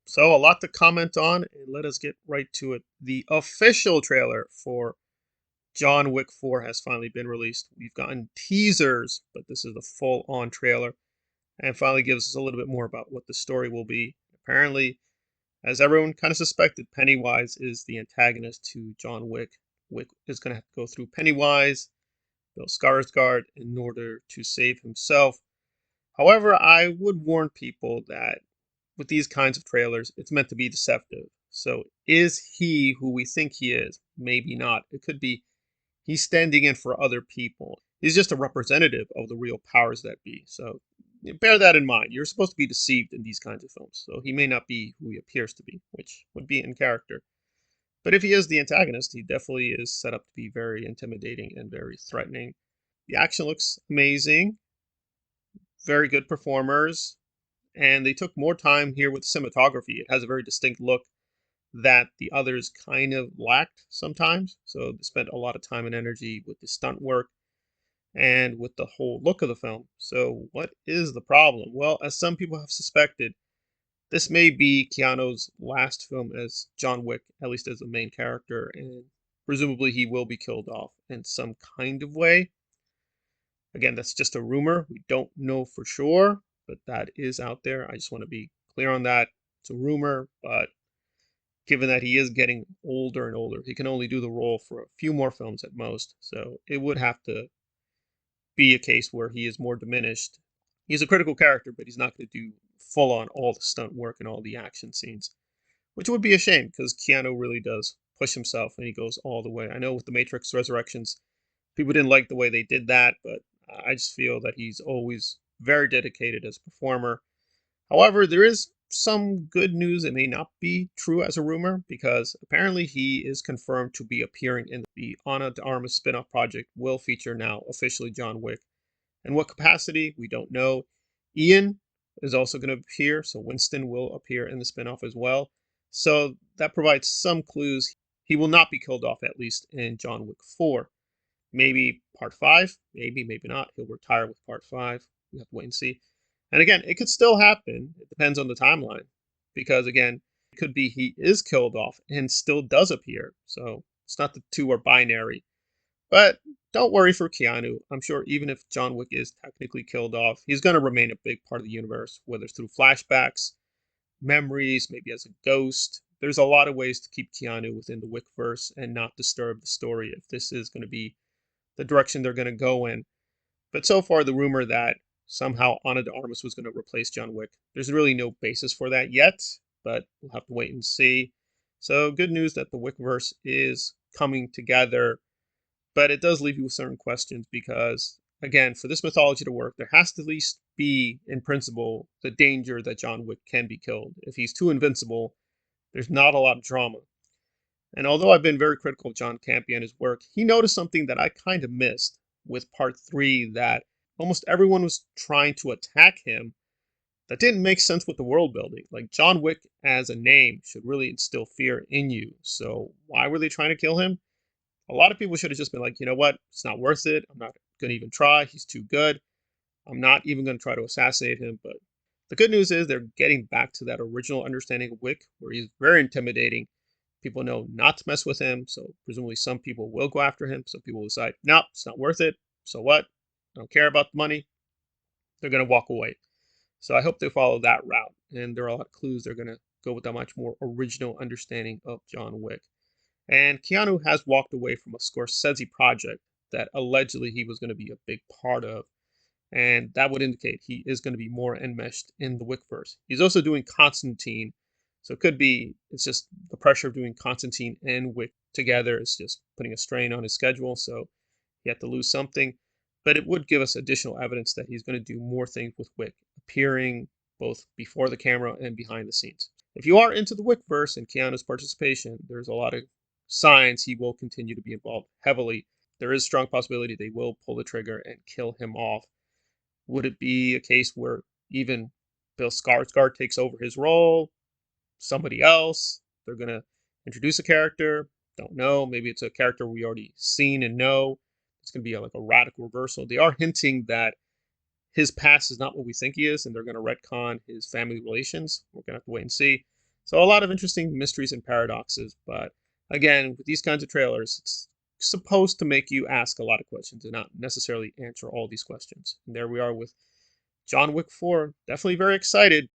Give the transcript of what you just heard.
So, a lot to comment on, and let us get right to it. The official trailer for John Wick 4 has finally been released. We've gotten teasers, but this is the full on trailer, and finally gives us a little bit more about what the story will be. Apparently, as everyone kind of suspected, Pennywise is the antagonist to John Wick. Wick is going to have to go through Pennywise, Bill Skarsgård, in order to save himself. However, I would warn people that with these kinds of trailers, it's meant to be deceptive. So, is he who we think he is? Maybe not. It could be he's standing in for other people. He's just a representative of the real powers that be. So, bear that in mind. You're supposed to be deceived in these kinds of films. So, he may not be who he appears to be, which would be in character. But if he is the antagonist, he definitely is set up to be very intimidating and very threatening. The action looks amazing, very good performers, and they took more time here with cinematography. It has a very distinct look that the others kind of lacked sometimes. So they spent a lot of time and energy with the stunt work and with the whole look of the film. So, what is the problem? Well, as some people have suspected, this may be Keanu's last film as John Wick, at least as the main character, and presumably he will be killed off in some kind of way. Again, that's just a rumor. We don't know for sure, but that is out there. I just want to be clear on that. It's a rumor, but given that he is getting older and older, he can only do the role for a few more films at most. So it would have to be a case where he is more diminished. He's a critical character, but he's not going to do full on all the stunt work and all the action scenes, which would be a shame because Keanu really does push himself and he goes all the way. I know with the Matrix Resurrections, people didn't like the way they did that, but I just feel that he's always very dedicated as a performer. However, there is some good news. It may not be true as a rumor because apparently he is confirmed to be appearing in the Armas spin-off project will feature now officially John Wick. In what capacity, we don't know. Ian is also going to appear, so Winston will appear in the spin-off as well. So that provides some clues. He will not be killed off, at least in John Wick 4. Maybe part 5, maybe not. He'll retire with part 5. We have to wait and see. And again, it could still happen. It depends on the timeline. Because again, it could be he is killed off and still does appear. So it's not the two are binary. But don't worry for Keanu. I'm sure even if John Wick is technically killed off, he's going to remain a big part of the universe, whether it's through flashbacks, memories, maybe as a ghost. There's a lot of ways to keep Keanu within the Wickverse and not disturb the story if this is going to be the direction they're going to go in. But so far, the rumor that somehow Ana de Armas was going to replace John Wick, there's really no basis for that yet, but we'll have to wait and see. So, good news that the Wickverse is coming together, but it does leave you with certain questions because, again, for this mythology to work, there has to at least be, in principle, the danger that John Wick can be killed. If he's too invincible, there's not a lot of drama. And although I've been very critical of John Campea and his work, he noticed something that I kind of missed with part 3 that almost everyone was trying to attack him that didn't make sense with the world building. Like John Wick as a name should really instill fear in you. So why were they trying to kill him? A lot of people should have just been like, you know what? It's not worth it. I'm not going to even try. He's too good. I'm not even going to try to assassinate him. But the good news is they're getting back to that original understanding of Wick, where he's very intimidating. People know not to mess with him, so presumably some people will go after him. Some people decide, nope, it's not worth it. So what? I don't care about the money. They're going to walk away. So I hope they follow that route. And there are a lot of clues they're going to go with a much more original understanding of John Wick. And Keanu has walked away from a Scorsese project that allegedly he was going to be a big part of. And that would indicate he is going to be more enmeshed in the Wickverse. He's also doing Constantine, so it could be it's just the pressure of doing Constantine and Wick together is just putting a strain on his schedule, so he had to lose something. But it would give us additional evidence that he's going to do more things with Wick, appearing both before the camera and behind the scenes. If you are into the Wickverse and Keanu's participation, there's a lot of signs he will continue to be involved heavily. There is strong possibility they will pull the trigger and kill him off. Would it be a case where even Bill Skarsgård takes over his role? Somebody else? They're going to introduce a character? Don't know. Maybe it's a character we already seen and know. It's going to be like a radical reversal. They are hinting that his past is not what we think he is, and they're going to retcon his family relations. We're going to have to wait and see. So a lot of interesting mysteries and paradoxes, but again, with these kinds of trailers, it's supposed to make you ask a lot of questions and not necessarily answer all these questions. And there we are with John Wick 4. Definitely very excited.